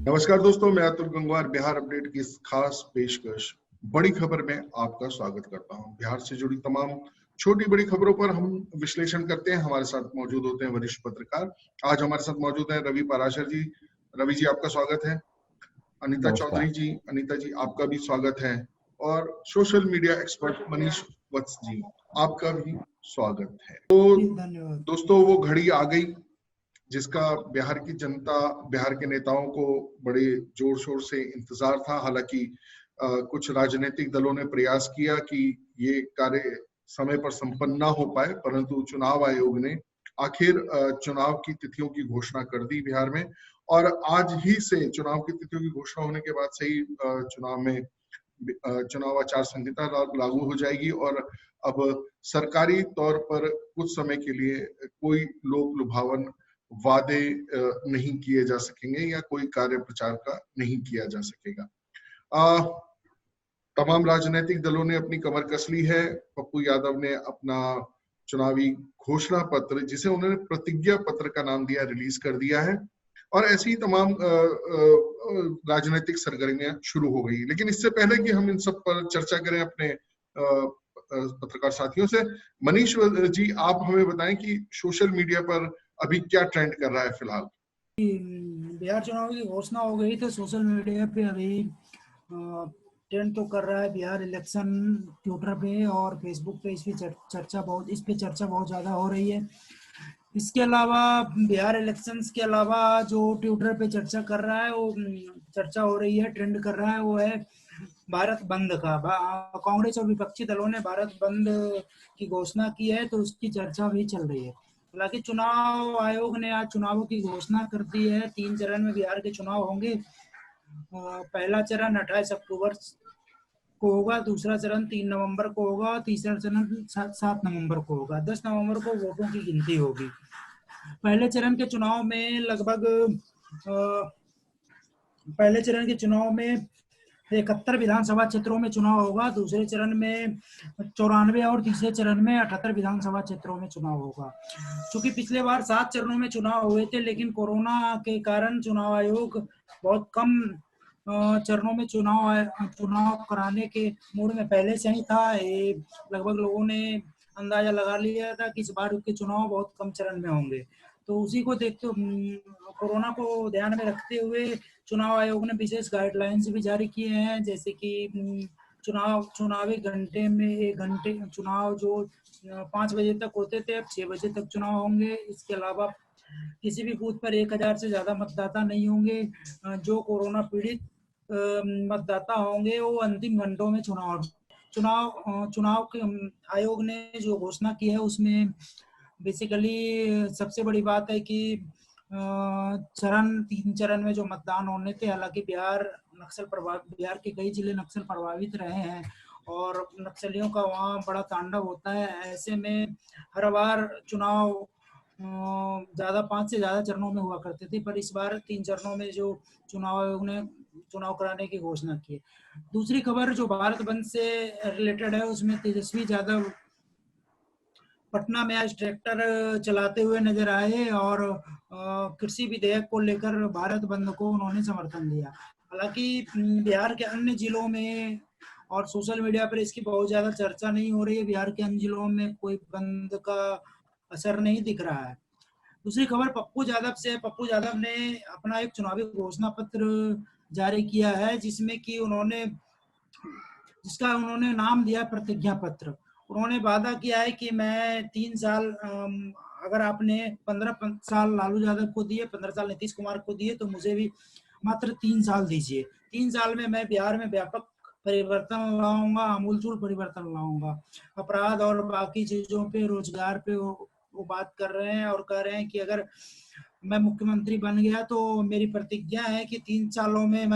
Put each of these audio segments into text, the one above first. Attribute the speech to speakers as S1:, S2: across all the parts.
S1: नमस्कार दोस्तों, मैं अतुल गंगवार बिहार अपडेट की इस खास पेशकश बड़ी खबर में आपका स्वागत करता हूं। बिहार से जुड़ी तमाम छोटी बड़ी खबरों पर हम विश्लेषण करते हैं। हमारे साथ मौजूद होते हैं वरिष्ठ पत्रकार। आज हमारे साथ मौजूद है रवि पाराशर जी। रवि जी, आपका स्वागत है। अनीता चौधरी
S2: नमस्कार।
S1: जी, अनीता जी आपका भी स्वागत है। और सोशल मीडिया एक्सपर्ट मनीष वत्स जी, आपका भी स्वागत है। तो
S3: धन्यवाद
S1: दोस्तों, वो घड़ी आ गई जिसका बिहार की जनता, बिहार के नेताओं को बड़े जोर शोर से इंतजार था। हालांकि कुछ राजनीतिक दलों ने प्रयास किया कि ये कार्य समय पर संपन्न ना हो पाए, परंतु चुनाव आयोग ने आखिर चुनाव की तिथियों की घोषणा कर दी बिहार में। और आज ही से चुनाव की तिथियों की घोषणा होने के बाद से ही चुनाव में चुनाव आचार संहिता लागू हो जाएगी और अब सरकारी तौर पर कुछ समय के लिए कोई लोक लुभावन वादे नहीं किए जा सकेंगे या कोई कार्य प्रचार का नहीं किया जा सकेगा। तमाम राजनीतिक दलों ने अपनी कमर कस ली है। पप्पू यादव ने अपना चुनावी घोषणा पत्र, जिसे उन्होंने प्रतिज्ञा पत्र का नाम दिया, रिलीज कर दिया है और ऐसी ही तमाम राजनीतिक सरगर्मियां शुरू हो गई। लेकिन इससे पहले कि हम इन सब पर चर्चा करें अपने पत्रकार साथियों से, मनीष जी आप हमें बताएं कि सोशल मीडिया पर अभी क्या ट्रेंड कर रहा है फिलहाल।
S3: बिहार चुनाव की घोषणा हो गई तो सोशल मीडिया पे अभी ट्रेंड तो कर रहा है बिहार इलेक्शन। ट्विटर पे और फेसबुक पे इस पे चर्चा बहुत ज़्यादा हो रही है। इसके अलावा बिहार इलेक्शंस के अलावा जो ट्विटर पे चर्चा कर रहा है, वो चर्चा हो रही है, ट्रेंड कर रहा है, वो है भारत बंद का। कांग्रेस और विपक्षी दलों ने भारत बंद की घोषणा की है, तो उसकी चर्चा भी चल रही है। हालांकि चुनाव आयोग ने आज चुनावों की घोषणा कर दी है। 3 चरण में बिहार के चुनाव होंगे। पहला चरण 28 अक्टूबर को होगा, दूसरा चरण 3 नवंबर को होगा, तीसरा चरण 7 नवंबर को होगा। 10 नवंबर को वोटों की गिनती होगी। पहले चरण के चुनाव में 71 विधानसभा क्षेत्रों में चुनाव होगा। दूसरे चरण में 94 और तीसरे चरण में 78 विधानसभा क्षेत्रों में चुनाव होगा। क्योंकि पिछले बार 7 चरणों में चुनाव हुए थे, लेकिन कोरोना के कारण चुनाव आयोग बहुत कम चरणों में चुनाव कराने के मूड में पहले से ही था। लगभग लोगों ने अंदाजा लगा लिया था कि इस बार के चुनाव बहुत कम चरण में होंगे। तो उसी को देखते कोरोना को ध्यान में रखते हुए चुनाव आयोग ने विशेष गाइडलाइंस भी जारी किए हैं, जैसे कि चुनावी घंटे में 1 घंटे चुनाव जो 5 बजे तक होते थे, अब 6 बजे तक चुनाव होंगे। इसके अलावा किसी भी बूथ पर 1000 से ज्यादा मतदाता नहीं होंगे। जो कोरोना पीड़ित मतदाता होंगे वो अंतिम घंटों में चुनाव के आयोग ने जो घोषणा की है, उसमें बेसिकली सबसे बड़ी बात है कि 3 चरण में जो मतदान होने थे। हालांकि बिहार के कई जिले नक्सल प्रभावित रहे हैं और नक्सलियों का वहाँ बड़ा तांडव होता है। ऐसे में हर बार चुनाव 5 से ज्यादा चरणों में हुआ करते थे, पर इस बार 3 चरणों में जो चुनाव आयोग ने चुनाव कराने की घोषणा की है। दूसरी खबर जो भारत बंद से रिलेटेड है, उसमें तेजस्वी यादव पटना में आज ट्रैक्टर चलाते हुए नजर आए और कृषि विधेयक को लेकर भारत बंद को उन्होंने समर्थन दिया। हालांकि बिहार के अन्य जिलों में और सोशल मीडिया पर इसकी बहुत ज्यादा चर्चा नहीं हो रही है। बिहार के अन्य जिलों में कोई बंद का असर नहीं दिख रहा है। दूसरी खबर पप्पू यादव से। पप्पू यादव ने अपना एक चुनावी घोषणा पत्र जारी किया है, जिसका उन्होंने नाम दिया प्रतिज्ञा पत्र। उन्होंने वादा किया है कि मैं 3 साल, अगर आपने 15 साल लालू यादव को दिए, 15 साल नीतीश कुमार को दिए, तो मुझे भी मात्र 3 साल दीजिए। 3 साल में मैं बिहार में व्यापक परिवर्तन लाऊंगा, आमूलचूल परिवर्तन लाऊंगा। अपराध और बाकी चीजों पे, रोजगार पे वो बात कर रहे हैं और कह रहे हैं कि अगर मैं मुख्यमंत्री बन गया तो मेरी प्रतिज्ञा है कि 3 सालों में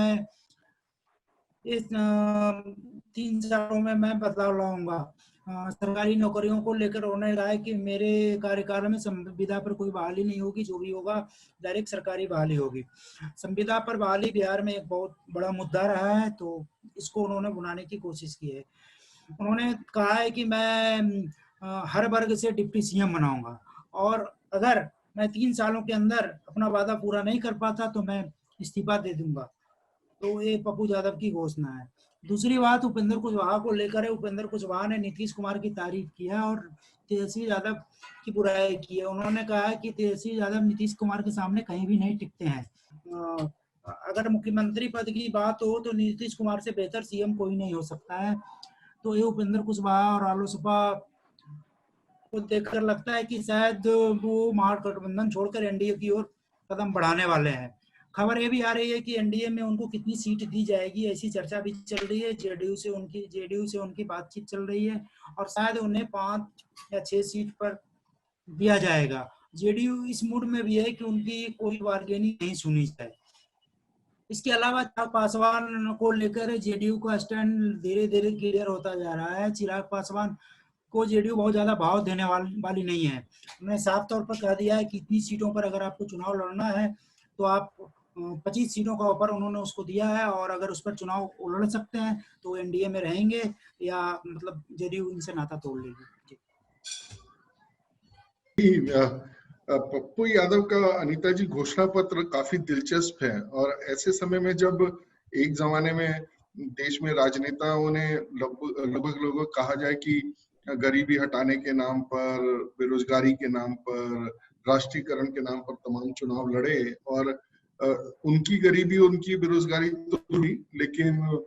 S3: मैं बदलाव लाऊंगा। सरकारी नौकरियों को लेकर उन्होंने कहा है कि मेरे कार्यकाल में संविदा पर कोई बहाली नहीं होगी, जो भी होगा डायरेक्ट सरकारी बहाली होगी। संविदा पर बहाली बिहार में एक बहुत बड़ा मुद्दा रहा है, तो इसको उन्होंने बुलाने की कोशिश की है। उन्होंने कहा है कि मैं हर वर्ग से डिप्टी सीएम बनाऊंगा और अगर मैं 3 सालों के अंदर अपना वादा पूरा नहीं कर पाता तो मैं इस्तीफा दे दूंगा। तो ये पप्पू यादव की घोषणा है। दूसरी बात उपेंद्र कुशवाहा को लेकर है। उपेंद्र कुशवाहा ने नीतीश कुमार की तारीफ की है और तेजस्वी यादव की बुराई की है। उन्होंने कहा है कि तेजस्वी यादव नीतीश कुमार के सामने कहीं भी नहीं टिकते हैं। अगर मुख्यमंत्री पद की बात हो तो नीतीश कुमार से बेहतर सीएम कोई नहीं हो सकता है। तो ये उपेंद्र कुशवाहा और रालोसपा को देखकर लगता है कि शायद वो महागठबंधन छोड़कर एनडीए की ओर कदम बढ़ाने वाले हैं। खबर ये भी आ रही है कि एनडीए में उनको कितनी सीट दी जाएगी, ऐसी चर्चा भी चल रही है। जेडीयू से उनकी बातचीत चल रही है और शायद उन्हें 5 या 6 सीट पर दिया जाएगा। जेडीयू इस मूड में भी है कि उनकी कोई बार्गेनिंग नहीं सुनी जाए। इसके अलावा चिराग पासवान को लेकर जेडीयू का स्टैंड धीरे धीरे क्लियर होता जा रहा है। चिराग पासवान को जेडीयू बहुत ज्यादा भाव देने वाली नहीं है। उन्होंने साफ तौर पर कह दिया है कि इतनी सीटों पर अगर आपको चुनाव लड़ना है तो आप 25 सीटों का ऑफर उन्होंने उसको दिया है और अगर उस पर चुनाव लड़ सकते हैं तो एनडीए में रहेंगे या मतलब जेडीयू इनसे नाता तोड़ लेगी।
S1: पप्पू यादव का अनीता जी घोषणा पत्र काफी दिलचस्प है और ऐसे समय में जब एक जमाने में देश में राजनेताओं ने लगभग कहा जाए कि गरीबी हटाने के नाम पर, बेरोजगारी के नाम पर, राष्ट्रीयकरण के नाम पर तमाम चुनाव लड़े और उनकी गरीबी, उनकी बेरोजगारी तो हुई, लेकिन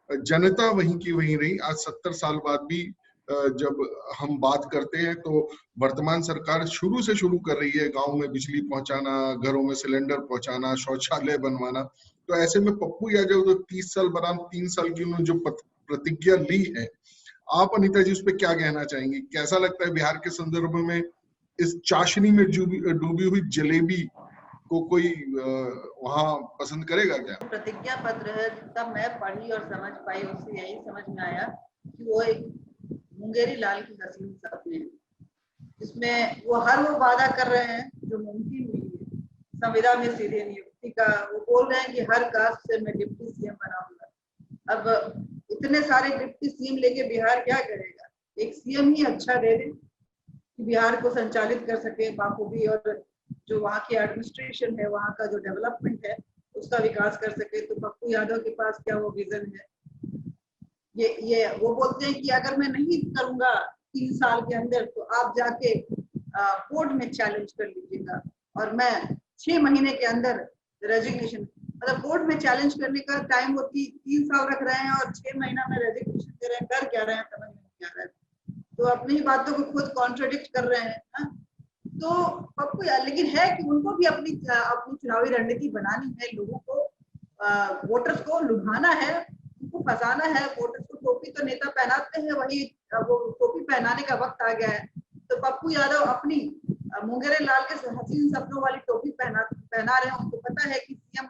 S1: जनता वहीं की वहीं रही। आज 70 साल बाद भी जब हम बात करते हैं तो वर्तमान सरकार शुरू से शुरू कर रही है गांव में बिजली पहुंचाना, घरों में सिलेंडर पहुंचाना, शौचालय बनवाना। तो ऐसे में पप्पू यादव जो 30 साल बनाम 3 साल की उन्होंने जो प्रतिज्ञा ली है, आप अनीता जी उस पर क्या कहना चाहेंगी? कैसा लगता है बिहार के संदर्भ में इस चाशनी में डूबी हुई जलेबी को कोई वहां पसंद करेगा क्या?
S2: प्रतिज्ञा पत्र है, तब मैं पढ़ी और समझ पाई, उससे यही समझ में आया कि वो एक मुंगेरी लाल की हसीन सपने, जिसमें वो हर वो वादा कर रहे हैं जो मुमकिन नहीं है। संविदा में सीधे नियुक्ति का वो बोल रहे हैं कि हर कास्ट से मैं डिप्टी सीएम बनाऊंगा। अब इतने सारे डिप्टी सीएम लेके बिहार क्या करेगा? एक सीएम ही अच्छा दे दे कि बिहार को संचालित कर सके बाखूबी और जो वहाँ की एडमिनिस्ट्रेशन है, वहाँ का जो डेवलपमेंट है उसका विकास कर सके। तो पप्पू यादव के पास क्या वो विजन है? ये वो बोलते हैं कि अगर मैं नहीं करूंगा 3 साल के अंदर तो आप जाके कोर्ट में चैलेंज कर लीजिएगा और मैं 6 महीने के अंदर रेजिग्नेशन, मतलब कोर्ट में चैलेंज करने का टाइम वो 3 साल रख रहे हैं और 6 महीना में रेजिग्नेशन दे रहे हैं। कर क्या रहे हैं समझ में नहीं आ रहा है। तो अपनी ही बातों को खुद कॉन्ट्रडिक्ट कर रहे हैं। तो पप्पू लेकिन है कि उनको भी अपनी चुनावी रणनीति बनानी है, लोगों को वोटर्स को लुभाना है, उनको फंसाना है। वोटर्स को टोपी तो नेता पहनाते हैं, वही वो टोपी पहनाने का वक्त आ गया है। तो पप्पू यादव अपनी मुंगेरी लाल के हसीन सपनों वाली टोपी पहना रहे हैं। उनको पता है कि सीएम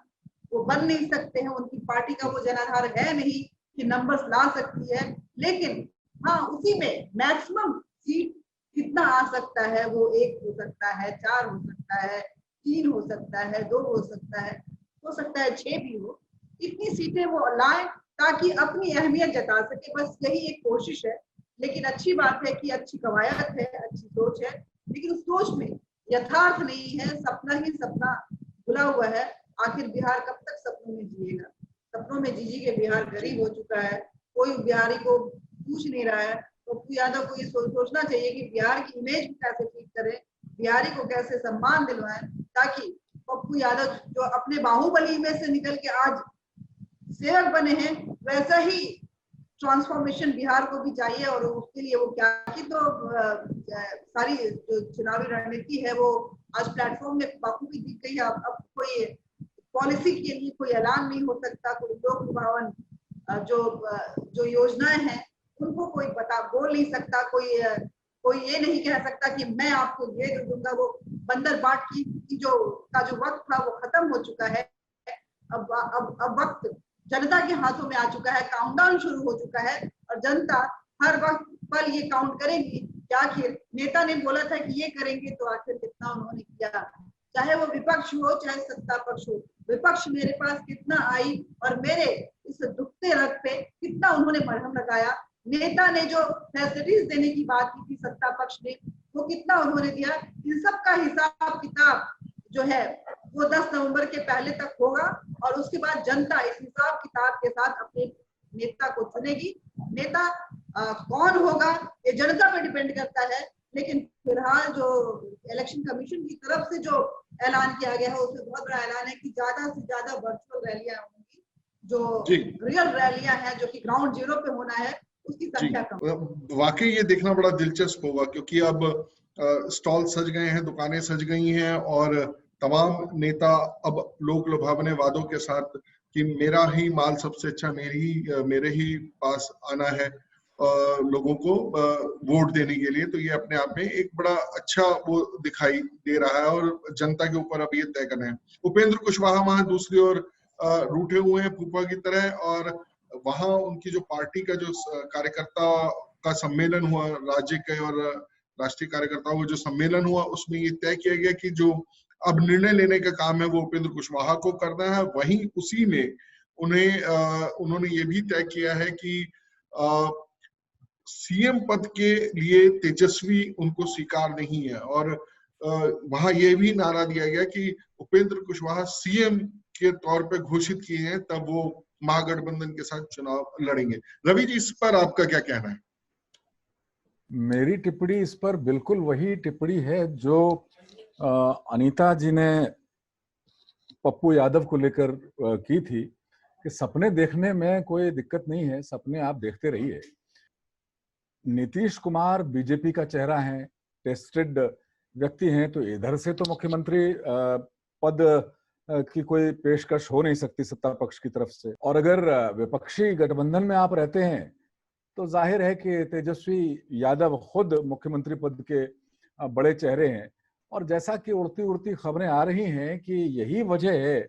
S2: वो बन नहीं सकते हैं, उनकी पार्टी का वो जनाधार है नहीं कि नंबर्स ला सकती है। लेकिन हाँ, उसी में मैक्सिमम सीट कितना आ सकता है, वो 1 हो सकता है, 4 हो सकता है, 3 हो सकता है, 2 हो सकता है 6 भी हो। इतनी सीटें वो लाए ताकि अपनी अहमियत जता सके, बस यही एक कोशिश है। लेकिन अच्छी बात है कि अच्छी कवायद है, अच्छी सोच है, लेकिन उस सोच में यथार्थ नहीं है, सपना ही सपना खुला हुआ है। आखिर बिहार कब तक सपनों में जिएगा? सपनों में जी के बिहार गरीब हो चुका है, कोई बिहारी को पूछ नहीं रहा है। तो पप्पू यादव को ये सोचना चाहिए कि बिहार की इमेज कैसे ठीक करें, बिहारी को कैसे सम्मान दिलवाएं, ताकि पप्पू यादव जो अपने बाहुबली इमेज से निकल के आज सेवक बने हैं, वैसा ही ट्रांसफॉर्मेशन बिहार को भी चाहिए। और उसके लिए वो क्या की तो सारी जो चुनावी रणनीति है वो आज प्लेटफॉर्म में बाखूबी दी गई है। अब कोई पॉलिसी के लिए कोई ऐलान नहीं हो सकता, कोई लोक लुभावन जो योजनाएं हैं उनको कोई बोल नहीं सकता, कोई ये नहीं कह सकता कि मैं आपको ये दे दूंगा। वो बंदर बाट की जो वक्त था वो खत्म हो चुका है। अब वक्त जनता के हाथों में आ चुका है, काउंटडाउन शुरू हो चुका है और जनता हर वक्त पल ये काउंट करेगी कि आखिर नेता ने बोला था कि ये करेंगे तो आखिर कितना उन्होंने किया। चाहे वो विपक्ष हो चाहे सत्ता पक्ष हो, विपक्ष मेरे पास कितना आई और मेरे इस दुखते रथ पे कितना उन्होंने मरहम लगाया। नेता ने जो फैसिलिटीज देने की बात की थी सत्ता पक्ष ने, वो कितना उन्होंने दिया। इन सब का हिसाब किताब जो है वो 10 नवंबर के पहले तक होगा और उसके बाद जनता इस हिसाब किताब के साथ अपने नेता को चुनेगी। नेता कौन होगा ये जनता पे डिपेंड करता है, लेकिन फिलहाल जो इलेक्शन कमीशन की तरफ से जो ऐलान किया गया है उसमें बहुत बड़ा ऐलान है कि ज्यादा से ज्यादा वर्चुअल रैलियां होंगी, जो रियल रैलियां हैं जो कि ग्राउंड जीरो पे होना है उसकी संख्या कम।
S1: वाकई ये देखना बड़ा दिलचस्प होगा, क्योंकि अब स्टॉल सज गए हैं, दुकानें सज गई हैं और तमाम नेता अब लोक लुभावने वादों के साथ कि मेरा ही माल सबसे अच्छा, मेरे ही पास आना है लोगों को वोट देने के लिए, तो ये अपने आप में एक बड़ा अच्छा वो दिखाई दे रहा है और जनता के ऊपर अब ये तय करना है। उपेंद्र कुशवाहा वहां दूसरी ओर रूठे हुए हैं फूफा की तरह, और वहां उनकी जो पार्टी का जो कार्यकर्ता का सम्मेलन हुआ, राज्य के और राष्ट्रीय कार्यकर्ताओं का जो सम्मेलन हुआ, उसमें ये तय किया गया कि जो अब निर्णय लेने का काम है वो उपेंद्र कुशवाहा को करना है। वहीं उसी में उन्होंने ये भी तय किया है कि सीएम पद के लिए तेजस्वी उनको स्वीकार नहीं है, और वहां ये भी नारा दिया गया कि उपेंद्र कुशवाहा सीएम के तौर पे घोषित किए हैं तब वो महागठबंधन के साथ चुनाव लड़ेंगे। रवि जी, इस पर आपका क्या कहना है?
S4: मेरी टिप्पणी इस पर बिल्कुल वही टिप्पणी है जो अनीता जी ने पप्पू यादव को लेकर की थी कि सपने देखने में कोई दिक्कत नहीं है, सपने आप देखते रहिए। नीतीश कुमार बीजेपी का चेहरा है, टेस्टेड व्यक्ति हैं, तो इधर से तो मुख्यमंत्री पद की कोई पेशकश हो नहीं सकती सत्ता पक्ष की तरफ से। और अगर विपक्षी गठबंधन में आप रहते हैं तो जाहिर है कि तेजस्वी यादव खुद मुख्यमंत्री पद के बड़े चेहरे हैं। और जैसा कि उड़ती उड़ती खबरें आ रही हैं कि यही वजह है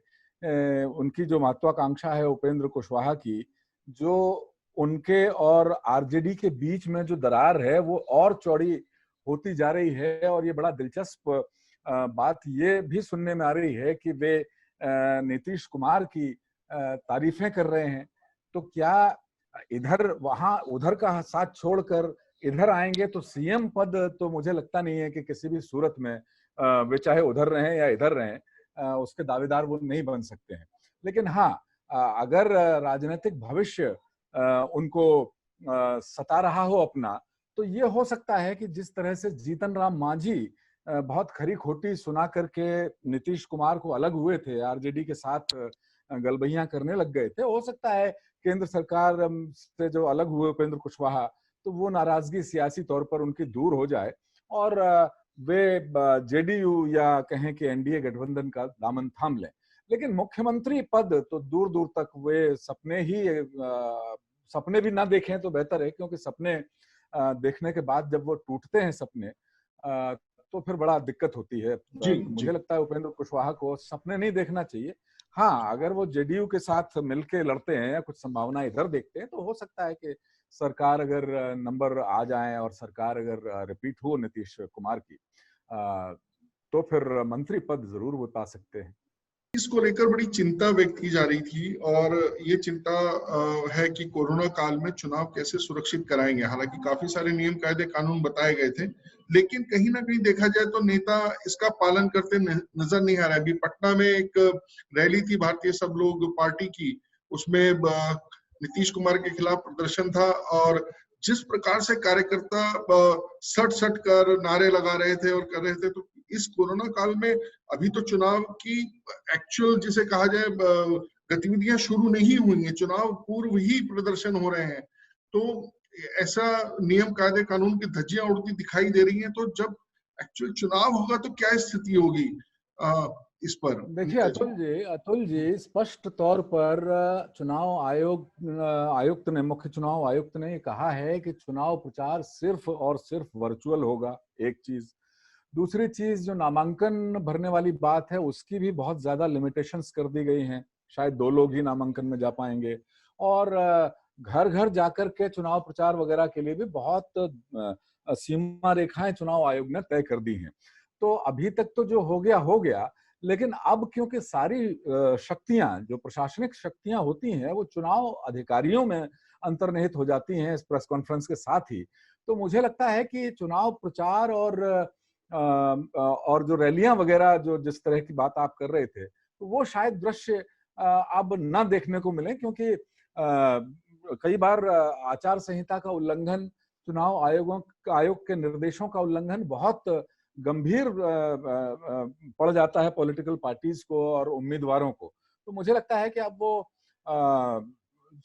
S4: उनकी जो महत्वाकांक्षा है उपेंद्र कुशवाहा की, जो उनके और आरजेडी के बीच में जो दरार है वो और चौड़ी होती जा रही है। और ये बड़ा दिलचस्प बात ये भी सुनने में आ रही है कि वे नीतीश कुमार की तारीफें कर रहे हैं। तो क्या इधर वहां उधर का साथ छोड़कर इधर आएंगे तो सीएम पद तो मुझे लगता नहीं है कि किसी भी सूरत में वे चाहे उधर रहें या इधर रहें उसके दावेदार वो नहीं बन सकते हैं। लेकिन हाँ, अगर राजनीतिक भविष्य उनको सता रहा हो अपना, तो ये हो सकता है कि जिस तरह से जीतन राम मांझी बहुत खरी खोटी सुना करके नीतीश कुमार को अलग हुए थे, आरजेडी के साथ गलबैयां करने लग गए थे, हो सकता है केंद्र सरकार से जो अलग हुए उपेंद्र कुशवाहा, तो वो नाराजगी सियासी तौर पर उनकी दूर हो जाए और वे जेडीयू या कहें कि एनडीए गठबंधन का दामन थाम लें। लेकिन मुख्यमंत्री पद तो दूर दूर तक वे सपने भी ना देखें तो बेहतर है, क्योंकि सपने देखने के बाद जब वो टूटते हैं सपने तो फिर बड़ा दिक्कत होती है। मुझे लगता है उपेंद्र कुशवाहा को सपने नहीं देखना चाहिए। हाँ, अगर वो जेडीयू के साथ मिलके लड़ते हैं या कुछ संभावना इधर देखते हैं तो हो सकता है कि सरकार अगर नंबर आ जाए और सरकार अगर रिपीट हो नीतीश कुमार की तो फिर मंत्री पद जरूर वो पा सकते हैं।
S1: इसको लेकर बड़ी चिंता व्यक्त की जा रही थी और ये चिंता है कि कोरोना काल में चुनाव कैसे सुरक्षित कराएंगे। हालांकि काफी सारे नियम कायदे कानून बताए गए थे, लेकिन कहीं ना कहीं देखा जाए तो नेता इसका पालन करते नजर नहीं आ रहा है। अभी पटना में एक रैली थी भारतीय सब लोग पार्टी की, उसमें नीतीश कुमार के खिलाफ प्रदर्शन था और जिस प्रकार से कार्यकर्ता सट सट कर नारे लगा रहे थे और कर रहे थे, तो इस कोरोना काल में अभी तो चुनाव की एक्चुअल जिसे कहा जाए गतिविधियां शुरू नहीं हुई हैं, चुनाव पूर्व ही प्रदर्शन हो रहे हैं। तो ऐसा नियम कायदे कानून की धज्जियां उड़ती दिखाई दे रही हैं। तो जब एक्चुअल चुनाव होगा तो क्या स्थिति होगी इस पर?
S4: देखिए अतुल जी स्पष्ट तौर पर चुनाव आयुक्त ने, मुख्य चुनाव आयुक्त ने कहा है कि चुनाव प्रचार सिर्फ और सिर्फ वर्चुअल होगा। एक चीज, दूसरी चीज जो नामांकन भरने वाली बात है उसकी भी बहुत ज्यादा लिमिटेशंस कर दी गई हैं। शायद 2 लोग ही नामांकन में जा पाएंगे और घर घर जाकर के चुनाव प्रचार वगैरह के लिए भी बहुत सीमा रेखाएं चुनाव आयोग ने तय कर दी हैं। तो अभी तक तो जो हो गया, लेकिन अब क्योंकि सारी शक्तियां जो प्रशासनिक शक्तियां होती हैं वो चुनाव अधिकारियों में अंतर्निहित हो जाती हैं इस प्रेस कॉन्फ्रेंस के साथ ही, तो मुझे लगता है कि चुनाव प्रचार और जो रैलियां वगैरह जो जिस तरह की बात आप कर रहे थे, तो वो शायद दृश्य अब न देखने को मिले, क्योंकि कई बार आचार संहिता का उल्लंघन, चुनाव आयोग के निर्देशों का उल्लंघन बहुत गंभीर पड़ जाता है पॉलिटिकल पार्टीज को और उम्मीदवारों को। तो मुझे लगता है कि अब वो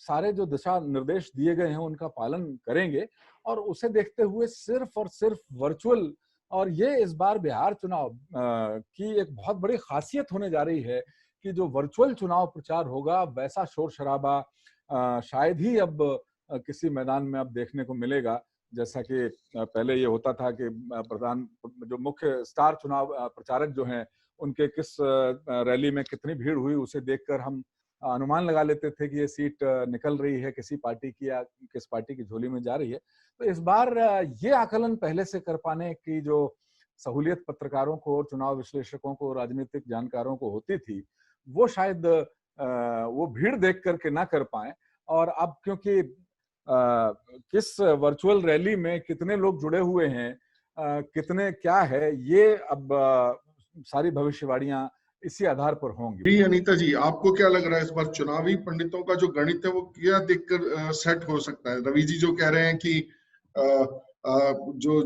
S4: सारे जो दिशा निर्देश दिए गए हैं उनका पालन करेंगे, और उसे देखते हुए सिर्फ और सिर्फ वर्चुअल, और ये इस बार बिहार चुनाव की एक बहुत बड़ी खासियत होने जा रही है कि जो वर्चुअल चुनाव प्रचार होगा वैसा शोर शराबा शायद ही अब किसी मैदान में अब देखने को मिलेगा, जैसा कि पहले ये होता था कि जो मुख्य स्टार चुनाव प्रचारक जो हैं उनके किस रैली में कितनी भीड़ हुई उसे देखकर हम अनुमान लगा लेते थे कि ये सीट निकल रही है किसी पार्टी की या किस पार्टी की झोली में जा रही है। तो इस बार ये आकलन पहले से कर पाने की जो सहूलियत पत्रकारों को, चुनाव विश्लेषकों को, राजनीतिक जानकारों को होती थी, वो शायद वो भीड़ देख करके ना कर पाए। और अब क्योंकि किस वर्चुअल रैली में कितने लोग जुड़े हुए हैं, कितने क्या है, ये अब सारी भविष्यवाणियां इसी आधार पर होंगी।
S1: जी अनीता जी, आपको क्या लग रहा है इस बार चुनावी पंडितों का जो गणित है वो क्या देखकर सेट हो सकता है? रवि जी जो कह रहे हैं कि जो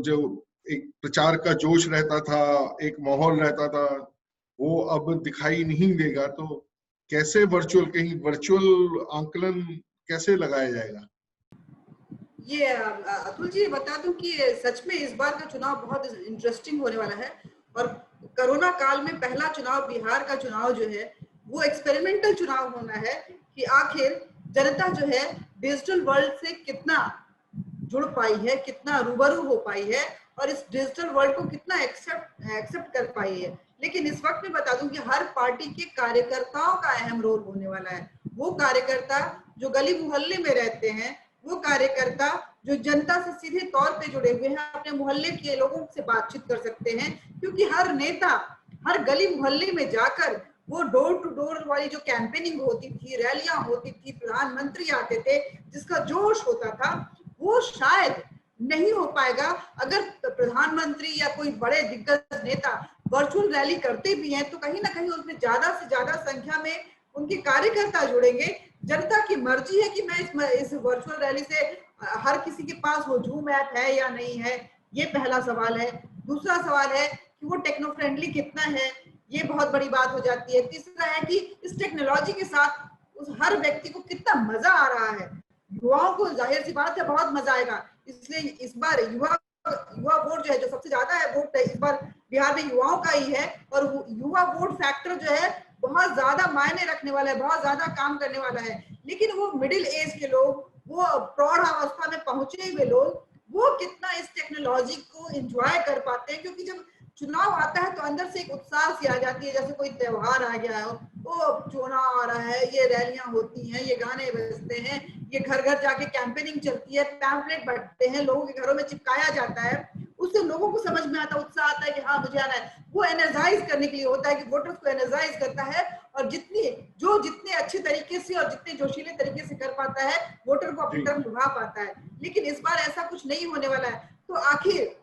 S1: एक प्रचार का जोश रहता था, एक माहौल रहता था, वो अब दिखाई नहीं देगा, तो कैसे कहीं वर्चुअल आंकलन कैसे लगाया जाएगा?
S2: ये अतुल जी बता दूं कि सच में इस बार का चुनाव बहुत इंटरेस्टिंग होने वाला है, और कोरोना काल में पहला चुनाव, बिहार का चुनाव जो है वो एक्सपेरिमेंटल चुनाव होना है कि आखिर जनता जो है डिजिटल वर्ल्ड से कितना जुड़ पाई है, कितना रूबरू हो पाई है, और इस डिजिटल वर्ल्ड को कितना एक्सेप्ट कर पाई है। लेकिन इस वक्त में बता दूं कि हर पार्टी के कार्यकर्ताओं का अहम रोल होने वाला है। वो कार्यकर्ता जो गली मोहल्ले में रहते हैं, वो कार्यकर्ता जो जनता से सीधे तौर पे जुड़े हुए हैं, अपने मोहल्ले के लोगों से बातचीत कर सकते हैं, क्योंकि हर नेता हर गली मोहल्ले में जाकर वो डोर टू डोर वाली जो कैंपेनिंग होती थी, रैलियां होती थी, प्रधानमंत्री आते थे, जिसका जोश होता था, वो शायद नहीं हो पाएगा अगर प्रधानमंत्री या कोई बड़े दिग्गज नेता वर्चुअल रैली करते भी हैं तो कहीं ना कहीं उसमें ज्यादा से ज्यादा संख्या में उनके कार्यकर्ता जुड़ेंगे। जनता की मर्जी है कि मैं इस वर्चुअल रैली से हर किसी के पास वो जूम ऐप है या नहीं है, ये पहला सवाल है। दूसरा सवाल है कि वो टेक्नो फ्रेंडली कितना है, ये बहुत बड़ी बात हो जाती है। तीसरा है कि इस टेक्नोलॉजी के साथ उस हर व्यक्ति को कितना मजा आ रहा है। युवाओं को जाहिर सी बात है बहुत मजा आएगा, इसलिए इस बार युवा वोट जो है, जो सबसे ज्यादा है वोट इस बार बिहार में युवाओं का ही है, और युवा वोट फैक्टर जो है बहुत ज्यादा मायने रखने वाला है, बहुत ज्यादा काम करने वाला है। लेकिन वो मिडिल एज के लोग, वो प्रौढ़ अवस्था में पहुंचे हुए लोग, वो कितना इस टेक्नोलॉजी को एंजॉय कर पाते हैं, क्योंकि जब चुनाव आता है तो अंदर से एक उत्साह सी आ जाती है, जैसे कोई त्योहार आ गया हो, वो चुनाव आ रहा है, ये रैलियां होती हैं, ये गाने बजते हैं, ये घर घर जाके कैंपेनिंग चलती है, पैम्फलेट बंटते हैं, लोगों के घरों में चिपकाया जाता है, उससे लोगों को समझ में आता है, उत्साह आता है कि हाँ मुझे आना है। वो एनर्जाइज करने के लिए होता है कि वोटर्स को एनर्जाइज करता है, और जितने अच्छे तरीके से और जितने जोशीले तरीके से कर पाता है, वोटर को अपनी तरफ लुभा पाता है। लेकिन इस बार ऐसा कुछ नहीं होने वाला है। तो आखिर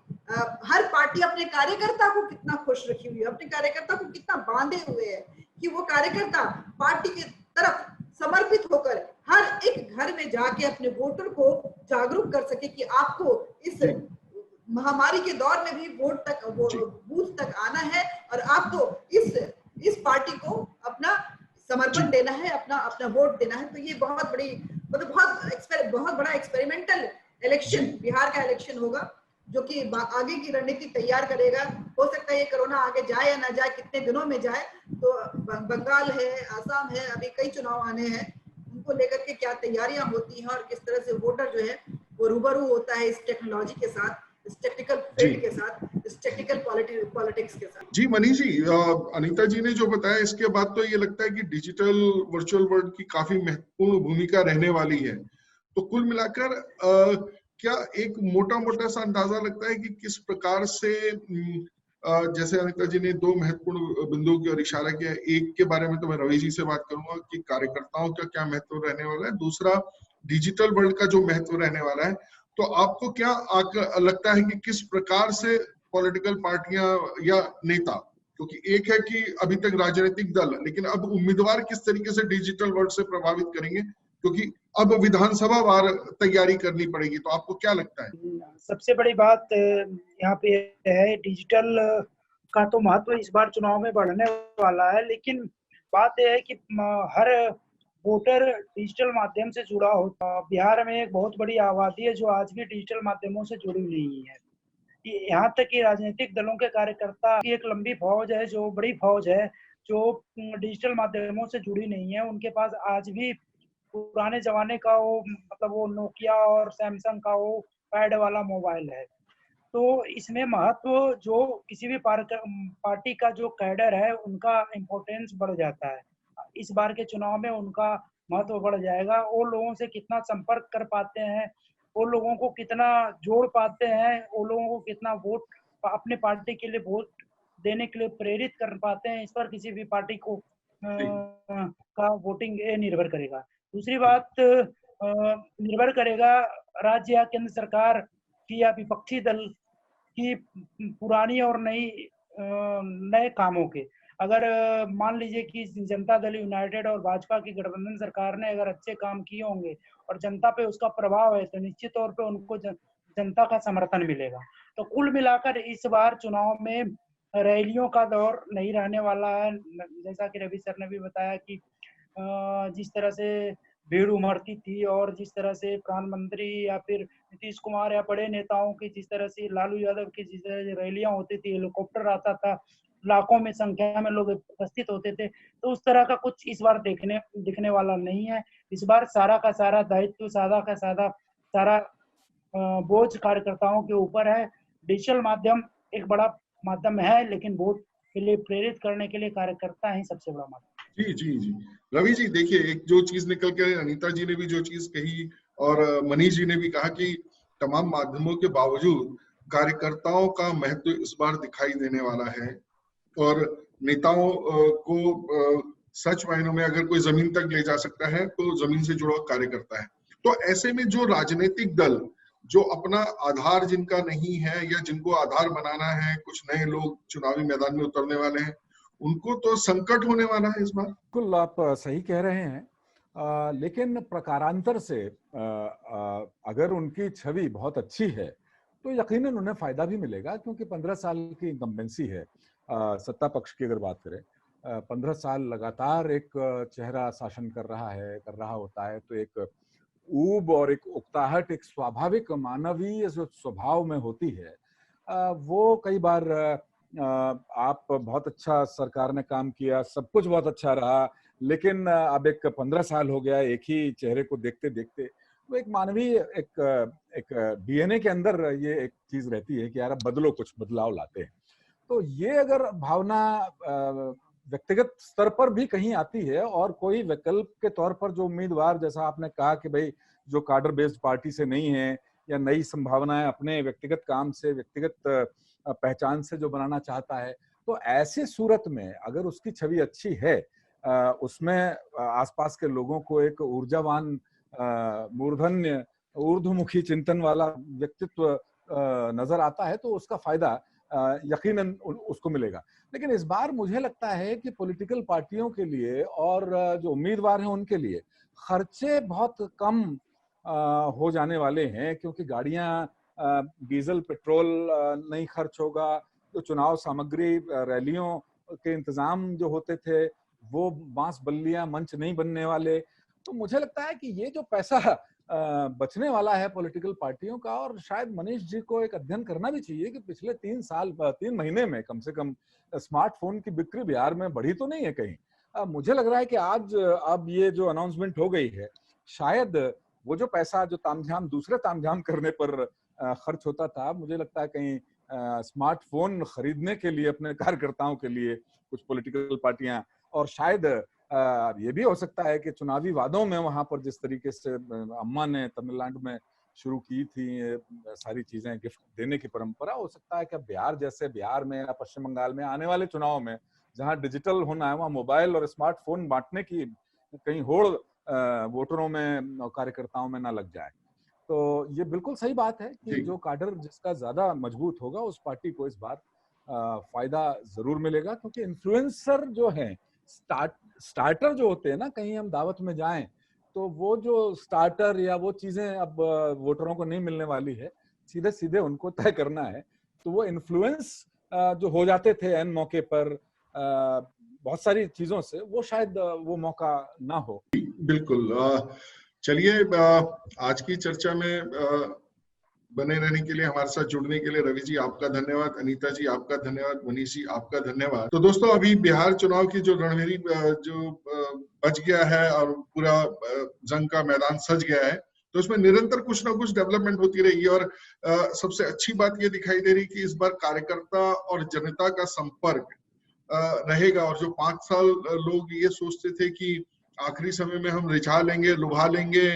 S2: हर पार्टी अपने कार्यकर्ता को कितना खुश रखी हुई है, अपने कार्यकर्ता को कितना बांधे हुए है कि वो कार्यकर्ता पार्टी की तरफ समर्पित होकर हर एक घर में जाके अपने वोटर को जागरूक कर सके कि आपको इस महामारी के दौर में भी बूथ तक आना है, और आपको इस पार्टी को अपना समर्पण देना है, अपना वोट देना है। तो ये बहुत बड़ी बहुत बड़ा एक्सपेरिमेंटल इलेक्शन बिहार का इलेक्शन होगा, जो कि आगे की रणनीति तैयार करेगा। हो सकता है ये कोरोना आगे जाए या ना जाए, कितने दिनों में जाए, तो बंगाल है, आसाम है, अभी कई चुनाव आने हैं, उनको लेकर के क्या तैयारियां होती हैं और किस तरह से वोटर जो है वो रूबरू होता है इस टेक्नोलॉजी के साथ, इस टेक्निकल फील्ड के साथ, इस टेक्निकल पॉलिटिक्स के साथ।
S1: जी मनीष जी, अनीता जी ने जो बताया, इसके बाद तो ये लगता है कि डिजिटल वर्चुअल वर्ल्ड की काफी महत्वपूर्ण भूमिका रहने वाली है। तो कुल मिलाकर क्या एक मोटा सा अंदाजा लगता है कि किस प्रकार से, जैसे अनीता जी ने दो महत्वपूर्ण बिंदुओं की ओर इशारा किया, एक के बारे में तो मैं रवि जी से बात करूंगा कि कार्यकर्ताओं का क्या महत्व रहने वाला है, दूसरा डिजिटल वर्ल्ड का जो महत्व रहने वाला है। तो आपको क्या लगता है कि किस प्रकार से पॉलिटिकल पार्टियां या नेता क्योंकि एक है कि अभी तक राजनीतिक दल, लेकिन अब उम्मीदवार किस तरीके से डिजिटल वर्ल्ड से प्रभावित करेंगे, क्योंकि अब विधानसभा वार तैयारी करनी पड़ेगी। तो आपको क्या लगता है?
S3: सबसे बड़ी बात यहाँ पे है, डिजिटल का तो महत्व इस बार चुनाव में बढ़ने वाला है, लेकिन बात यह है कि हर वोटर डिजिटल माध्यम से जुड़ा होता। बिहार में एक बहुत बड़ी आबादी है जो आज भी डिजिटल माध्यमों से जुड़ी नहीं है। यहाँ तक कि राजनीतिक दलों के कार्यकर्ता की एक लंबी फौज है, जो बड़ी फौज है, जो डिजिटल माध्यमों से जुड़ी नहीं है। उनके पास आज भी पुराने जमाने का वो, मतलब वो नोकिया और सैमसंग का वो पैड वाला मोबाइल है। तो इसमें महत्व जो किसी भी पार्टी का जो कैडर है उनका इम्पोर्टेंस बढ़ जाता है। इस बार के चुनाव में उनका महत्व बढ़ जाएगा। वो लोगों से कितना संपर्क कर पाते हैं, वो लोगों को कितना जोड़ पाते हैं, वो लोगों को कितना वोट अपने पार्टी के लिए वोट देने के लिए प्रेरित कर पाते हैं, इस पर किसी भी पार्टी को का वोटिंग निर्भर करेगा। दूसरी बात, निर्भर करेगा राज्य या केंद्र सरकार की या विपक्षी दल की पुरानी और नए कामों के। अगर मान लीजिए कि जनता दल यूनाइटेड और भाजपा की गठबंधन सरकार ने अगर अच्छे काम किए होंगे और जनता पे उसका प्रभाव है, तो निश्चित तौर पे उनको जनता का समर्थन मिलेगा। तो कुल मिलाकर इस बार चुनाव में रैलियों का दौर नहीं रहने वाला है। जैसा कि रवि सर ने भी बताया कि जिस तरह से भीड़ उमड़ती थी और जिस तरह से प्रधानमंत्री या फिर नीतीश कुमार या बड़े नेताओं की, जिस तरह से लालू यादव की जिस तरह से रैलियां होती थी, हेलीकॉप्टर आता था, लाखों में संख्या में लोग उपस्थित होते थे, तो उस तरह का कुछ इस बार दिखने वाला नहीं है। इस बार सारा का सारा दायित्व, सारा बोझ कार्यकर्ताओं के ऊपर है। डिजिटल माध्यम एक बड़ा माध्यम है, लेकिन वोट के लिए प्रेरित करने के लिए कार्यकर्ता ही सबसे बड़ा माध्यम।
S1: जी जी जी, रवि जी देखिए, एक जो चीज निकल के अनीता जी ने भी जो चीज कही और मनीष जी ने भी कहा कि तमाम माध्यमों के बावजूद कार्यकर्ताओं का महत्व इस बार दिखाई देने वाला है। और नेताओं को सच मायनों में अगर कोई जमीन तक ले जा सकता है तो जमीन से जुड़ा कार्यकर्ता है। तो ऐसे में जो राजनीतिक दल जो अपना आधार जिनका नहीं है या जिनको आधार बनाना है, कुछ नए लोग चुनावी मैदान में उतरने वाले हैं, उनको तो संकट होने वाला है इस बार।
S4: बिल्कुल आप सही कह रहे हैं, लेकिन प्रकारांतर से अगर उनकी छवि बहुत अच्छी है तो यकीनन उन्हें फायदा भी मिलेगा, क्योंकि 15 साल की इनकम्बेंसी है सत्ता पक्ष की अगर बात करें। 15 साल लगातार एक चेहरा शासन कर रहा होता है, तो एक ऊब और एक उकताहट एक स्वाभाविक मानवीय जो स्वभाव में होती है, वो कई बार आप बहुत अच्छा सरकार ने काम किया, सब कुछ बहुत अच्छा रहा, लेकिन अब एक 15 साल हो गया एक ही चेहरे को देखते देखते, तो एक मानवीय एक डीएनए के अंदर ये एक चीज रहती है कि यार अब बदलो, कुछ बदलाव लाते हैं। तो ये अगर भावना व्यक्तिगत स्तर पर भी कहीं आती है और कोई विकल्प के तौर पर जो उम्मीदवार, जैसा आपने कहा कि भाई जो कार्डर बेस्ड पार्टी से नहीं है या नई संभावनाएं अपने व्यक्तिगत काम से, व्यक्तिगत पहचान से जो बनाना चाहता है, तो ऐसी सूरत में अगर उसकी छवि अच्छी है, उसमें आसपास के लोगों को एक ऊर्जावान, मूर्धन्य, ऊर्ध्वमुखी चिंतन वाला व्यक्तित्व नजर आता है, तो उसका फायदा यकीनन उसको मिलेगा। लेकिन इस बार मुझे लगता है कि पॉलिटिकल पार्टियों के लिए और जो उम्मीदवार हैं उनके लिए खर्चे बहुत कम हो जाने वाले हैं, क्योंकि गाड़ियां, डीजल पेट्रोल नहीं खर्च होगा, जो चुनाव सामग्री, रैलियों के इंतजाम जो होते थे, वो बांस बल्लियां, मंच नहीं बनने वाले। तो मुझे लगता है कि ये जो पैसा बचने वाला है पॉलिटिकल पार्टियों का, और शायद मनीष जी को एक अध्ययन करना भी चाहिए कि पिछले 3 महीने में कम से कम स्मार्टफोन की बिक्री बिहार में बढ़ी तो नहीं है कहीं। मुझे लग रहा है कि आज अब ये जो अनाउंसमेंट हो गई है, शायद वो जो पैसा जो तामझाम दूसरे तामझाम करने पर खर्च होता था, मुझे लगता है कहीं स्मार्टफोन खरीदने के लिए अपने कार्यकर्ताओं के लिए कुछ पॉलिटिकल पार्टियां, और शायद ये भी हो सकता है कि चुनावी वादों में वहां पर जिस तरीके से अम्मा ने तमिलनाडु में शुरू की थी सारी चीजें गिफ्ट देने की परंपरा, हो सकता है कि बिहार में या पश्चिम बंगाल में आने वाले चुनाव में जहां डिजिटल होना है, वहां मोबाइल और स्मार्टफोन बांटने की कहीं होड़ वोटरों में, कार्यकर्ताओं में ना लग जाए। तो ये बिल्कुल सही बात है कि जो काडर जिसका ज्यादा मजबूत होगा उस पार्टी को इस बार फायदा जरूर मिलेगा, क्योंकि इन्फ्लुएंसर जो है, स्टार्टर जो होते हैं ना, कहीं हम दावत में जाएं तो वो जो स्टार्टर या वो चीजें अब वोटरों को नहीं मिलने वाली है, सीधे सीधे उनको तय करना है। तो वो इन्फ्लुएंस जो हो जाते थे एन मौके पर बहुत सारी चीजों से, वो शायद वो मौका ना हो।
S1: बिल्कुल। चलिए, आज की चर्चा में बने रहने के लिए, हमारे साथ जुड़ने के लिए रवि जी आपका धन्यवाद, अनीता जी आपका धन्यवाद, मनीष जी आपका धन्यवाद। तो दोस्तों, अभी बिहार चुनाव की जो रणभेरी जो बच गया है और पूरा जंग का मैदान सज गया है, तो उसमें निरंतर कुछ ना कुछ डेवलपमेंट होती रहेगी। और सबसे अच्छी बात ये दिखाई दे रही कि इस बार कार्यकर्ता और जनता का संपर्क रहेगा। और जो 5 साल लोग ये सोचते थे कि आखिरी समय में हम रिझा लेंगे, लुभा लेंगे,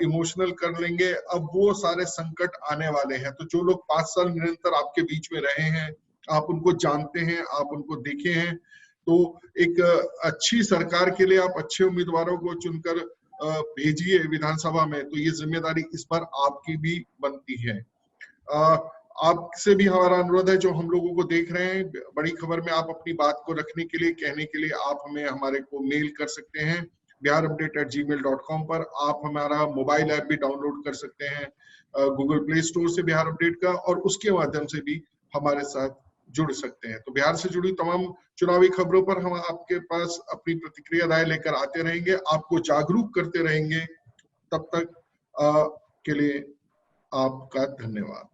S1: इमोशनल कर लेंगे, अब वो सारे संकट आने वाले हैं। तो जो लोग 5 साल निरंतर आपके बीच में रहे हैं, आप उनको जानते हैं, आप उनको देखे हैं, तो एक अच्छी सरकार के लिए आप अच्छे उम्मीदवारों को चुनकर भेजिए विधानसभा में। तो ये जिम्मेदारी इस बार आपकी भी बनती है। आपसे भी हमारा अनुरोध है, जो हम लोगों को देख रहे हैं, बड़ी खबर में आप अपनी बात को रखने के लिए, कहने के लिए आप हमें हमारे को मेल कर सकते हैं biharupdate@gmail.com पर। आप हमारा मोबाइल ऐप भी डाउनलोड कर सकते हैं गूगल प्ले स्टोर से बिहार अपडेट का, और उसके माध्यम से भी हमारे साथ जुड़ सकते हैं। तो बिहार से जुड़ी तमाम चुनावी खबरों पर हम आपके पास अपनी प्रतिक्रिया राय लेकर आते रहेंगे, आपको जागरूक करते रहेंगे। तब तक के लिए आपका धन्यवाद।